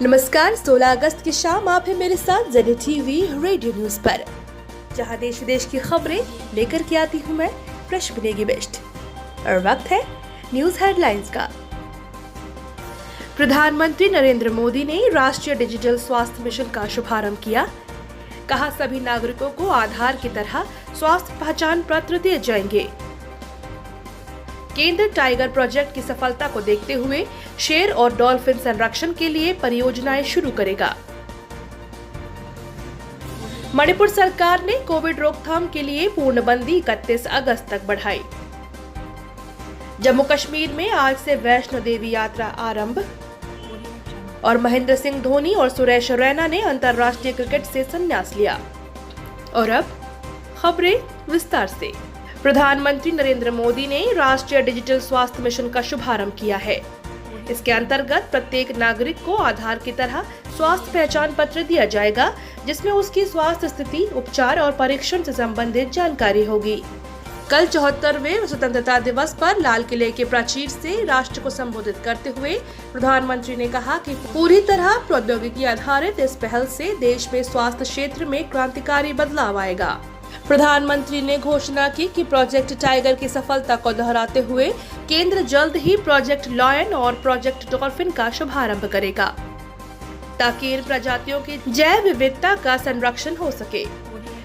नमस्कार, 16 अगस्त की शाम आप हैं मेरे साथ ZTV रेडियो न्यूज पर, जहां देश विदेश की खबरें लेकर के आती हूं मैं प्रश्न बनेगी बेस्ट। और वक्त है न्यूज हेडलाइंस का। प्रधानमंत्री नरेंद्र मोदी ने राष्ट्रीय डिजिटल स्वास्थ्य मिशन का शुभारंभ किया। कहा, सभी नागरिकों को आधार की तरह स्वास्थ्य पहचान पत्र दिए जाएंगे। केंद्र टाइगर प्रोजेक्ट की सफलता को देखते हुए शेर और डॉल्फिन संरक्षण के लिए परियोजनाएं शुरू करेगा। मणिपुर सरकार ने कोविड रोकथाम के लिए पूर्णबंदी 31 अगस्त तक बढ़ाई। जम्मू कश्मीर में आज से वैष्णो देवी यात्रा आरंभ। और महेंद्र सिंह धोनी और सुरेश रैना ने अंतर्राष्ट्रीय क्रिकेट से संन्यास लिया। और अब खबरें विस्तार से। प्रधानमंत्री नरेंद्र मोदी ने राष्ट्रीय डिजिटल स्वास्थ्य मिशन का शुभारंभ किया है। इसके अंतर्गत प्रत्येक नागरिक को आधार की तरह स्वास्थ्य पहचान पत्र दिया जाएगा, जिसमें उसकी स्वास्थ्य स्थिति, उपचार और परीक्षण से संबंधित जानकारी होगी। कल 74वें स्वतंत्रता दिवस पर लाल किले के प्राचीर से राष्ट्र को संबोधित करते हुए प्रधानमंत्री ने कहा कि पूरी तरह प्रौद्योगिकी आधारित इस पहल से देश में स्वास्थ्य क्षेत्र में क्रांतिकारी बदलाव आएगा। प्रधानमंत्री ने घोषणा की कि प्रोजेक्ट टाइगर की सफलता को दोहराते हुए केंद्र जल्द ही प्रोजेक्ट लायन और प्रोजेक्ट डॉल्फिन का शुभारंभ करेगा, ताकि इन प्रजातियों की जैव विविधता का संरक्षण हो सके।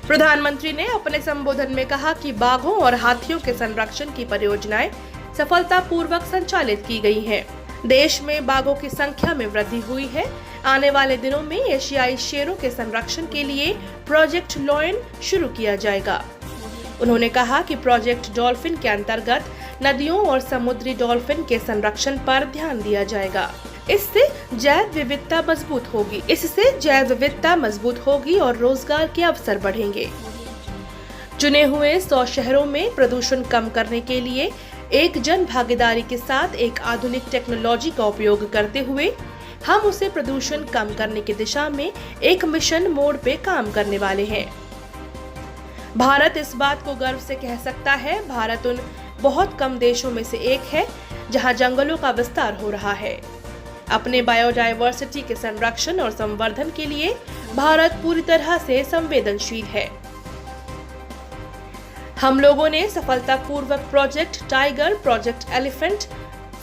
प्रधानमंत्री ने अपने संबोधन में कहा कि बाघों और हाथियों के संरक्षण की परियोजनाएं सफलतापूर्वक संचालित की गई हैं। देश में बाघों की संख्या में वृद्धि हुई है। आने वाले दिनों में एशियाई शेरों के संरक्षण के लिए प्रोजेक्ट लायन शुरू किया जाएगा। उन्होंने कहा कि प्रोजेक्ट डॉल्फिन के अंतर्गत नदियों और समुद्री डॉल्फिन के संरक्षण पर ध्यान दिया जाएगा। इससे जैव विविधता मजबूत होगी और रोजगार के अवसर बढ़ेंगे। चुने हुए 100 शहरों में प्रदूषण कम करने के लिए एक जन भागीदारी के साथ एक आधुनिक टेक्नोलॉजी का उपयोग करते हुए हम उसे प्रदूषण कम करने की दिशा में एक मिशन मोड पे काम करने वाले हैं। भारत इस बात को गर्व से कह सकता है, भारत उन बहुत कम देशों में से एक है जहां जंगलों का विस्तार हो रहा है। अपने बायोडायवर्सिटी के संरक्षण और संवर्धन के लिए भारत पूरी तरह से संवेदनशील है। हम लोगों ने सफलतापूर्वक प्रोजेक्ट टाइगर, प्रोजेक्ट एलिफेंट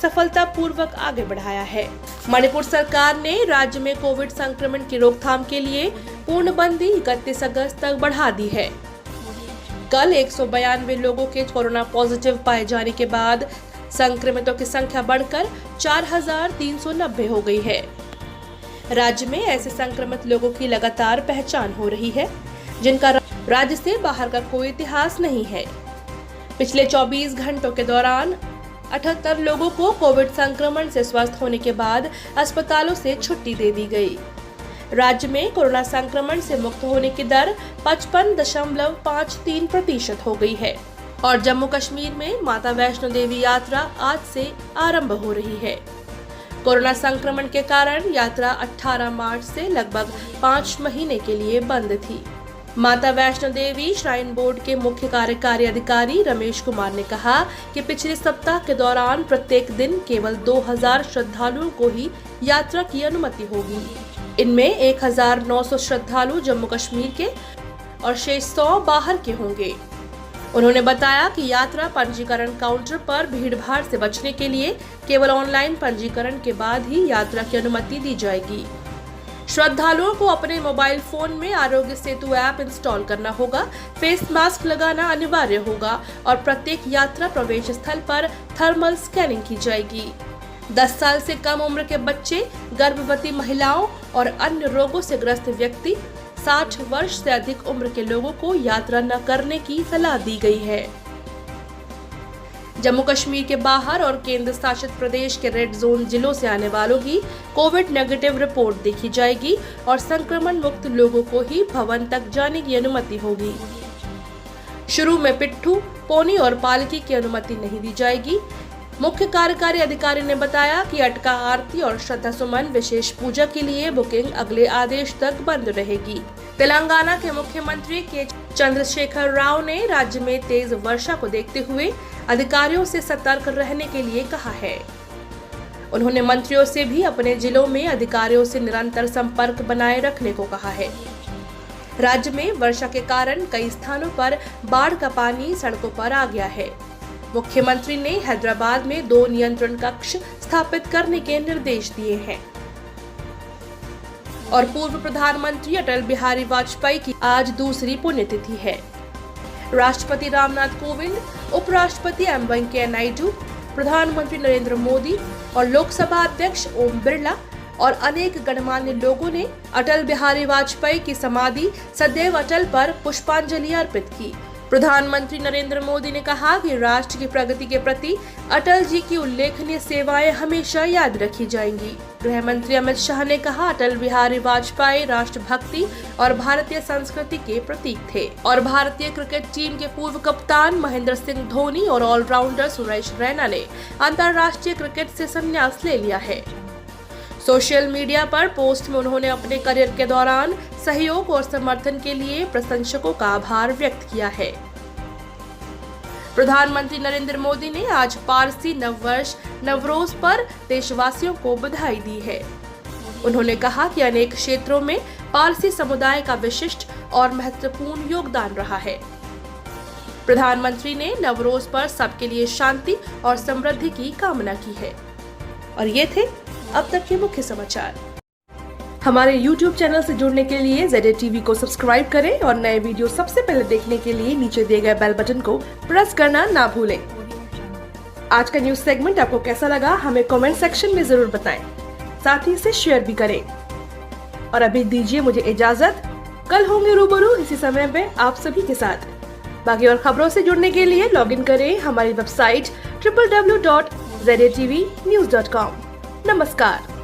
सफलतापूर्वक आगे बढ़ाया है। मणिपुर सरकार ने राज्य में कोविड संक्रमण की रोकथाम के लिए पूर्णबंदी 31 अगस्त तक बढ़ा दी है। कल 192 लोगों के कोरोना पॉजिटिव पाए जाने के बाद संक्रमितों की संख्या बढ़कर 4390 हो गई है। राज्य में ऐसे संक्रमित लोगों की लगातार पहचान हो रही है, जिनका राज्य से बाहर का कोई इतिहास नहीं है। पिछले 24 घंटों के दौरान 78 लोगों को कोविड संक्रमण से स्वस्थ होने के बाद अस्पतालों से छुट्टी दे दी गई। राज्य में कोरोना संक्रमण से मुक्त होने की दर 55.53% हो गई है। और जम्मू कश्मीर में माता वैष्णो देवी यात्रा आज से आरंभ हो रही है। कोरोना संक्रमण के कारण यात्रा 18 मार्च से लगभग 5 महीने के लिए बंद थी। माता वैष्णो देवी श्राइन बोर्ड के मुख्य कार्यकारी अधिकारी रमेश कुमार ने कहा कि पिछले सप्ताह के दौरान प्रत्येक दिन केवल 2000 श्रद्धालुओं को ही यात्रा की अनुमति होगी। इनमें 1900 श्रद्धालु जम्मू कश्मीर के और शेष 100 बाहर के होंगे। उन्होंने बताया कि यात्रा पंजीकरण काउंटर पर भीड़भाड़ से बचने के लिए केवल ऑनलाइन पंजीकरण के बाद ही यात्रा की अनुमति दी जाएगी। श्रद्धालुओं को अपने मोबाइल फोन में आरोग्य सेतु ऐप इंस्टॉल करना होगा, फेस मास्क लगाना अनिवार्य होगा और प्रत्येक यात्रा प्रवेश स्थल पर थर्मल स्कैनिंग की जाएगी। 10 साल से कम उम्र के बच्चे, गर्भवती महिलाओं और अन्य रोगों से ग्रस्त व्यक्ति, 60 वर्ष से अधिक उम्र के लोगों को यात्रा न करने की सलाह दी गई है। जम्मू कश्मीर के बाहर और केंद्र शासित प्रदेश के रेड जोन जिलों से आने वालों की कोविड नेगेटिव रिपोर्ट देखी जाएगी और संक्रमण मुक्त लोगों को ही भवन तक जाने की अनुमति होगी। शुरू में पिट्ठू, पोनी और पालकी की अनुमति नहीं दी जाएगी। मुख्य कार्यकारी अधिकारी ने बताया कि अटका आरती और श्रद्धा सुमन विशेष पूजा के लिए बुकिंग अगले आदेश तक बंद रहेगी। तेलंगाना के मुख्यमंत्री के चंद्रशेखर राव ने राज्य में तेज वर्षा को देखते हुए अधिकारियों से सतर्क रहने के लिए कहा है। उन्होंने मंत्रियों से भी अपने जिलों में अधिकारियों से निरंतर संपर्क बनाए रखने को कहा है। राज्य में वर्षा के कारण कई स्थानों पर बाढ़ का पानी सड़कों पर आ गया है। मुख्यमंत्री ने हैदराबाद में 2 नियंत्रण कक्ष स्थापित करने के निर्देश दिए हैं। और पूर्व प्रधानमंत्री अटल बिहारी वाजपेयी की आज दूसरी पुण्यतिथि है। राष्ट्रपति रामनाथ कोविंद, उपराष्ट्रपति एम वेंकैया नायडू, प्रधानमंत्री नरेंद्र मोदी और लोकसभा अध्यक्ष ओम बिरला और अनेक गणमान्य लोगों ने अटल बिहारी वाजपेयी की समाधि सदैव अटल पर पुष्पांजलि अर्पित की। प्रधानमंत्री नरेंद्र मोदी ने कहा कि राष्ट्र की प्रगति के प्रति अटल जी की उल्लेखनीय सेवाएं हमेशा याद रखी जाएंगी। गृह मंत्री अमित शाह ने कहा, अटल बिहारी वाजपेयी राष्ट्रभक्ति और भारतीय संस्कृति के प्रतीक थे और भारतीय क्रिकेट टीम के पूर्व कप्तान महेंद्र सिंह धोनी और ऑलराउंडर सुरेश रैना ने अंतर्राष्ट्रीय क्रिकेट से संन्यास ले लिया है। सोशल मीडिया पर पोस्ट में उन्होंने अपने करियर के दौरान सहयोग और समर्थन के लिए प्रशंसकों का आभार व्यक्त किया है। प्रधानमंत्री नरेंद्र मोदी ने आज पारसी नववर्ष नवरोज पर देशवासियों को बधाई दी है। उन्होंने कहा कि अनेक क्षेत्रों में पारसी समुदाय का विशिष्ट और महत्वपूर्ण योगदान रहा है। प्रधानमंत्री ने नवरोज पर सबके लिए शांति और समृद्धि की कामना की है। और ये थे अब तक के मुख्य समाचार। हमारे YouTube चैनल से जुड़ने के लिए ZATV को सब्सक्राइब करें और नए वीडियो सबसे पहले देखने के लिए नीचे दिए गए बेल बटन को प्रेस करना ना भूलें। आज का न्यूज सेगमेंट आपको कैसा लगा हमें कमेंट सेक्शन में जरूर बताएं। साथ ही इसे शेयर भी करें। और अभी दीजिए मुझे इजाजत। कल होंगे रूबरू इसी समय पे आप सभी के साथ। बाकी और खबरों से जुड़ने के लिए लॉगिन करें हमारी वेबसाइट www.zatvnews.com। नमस्कार।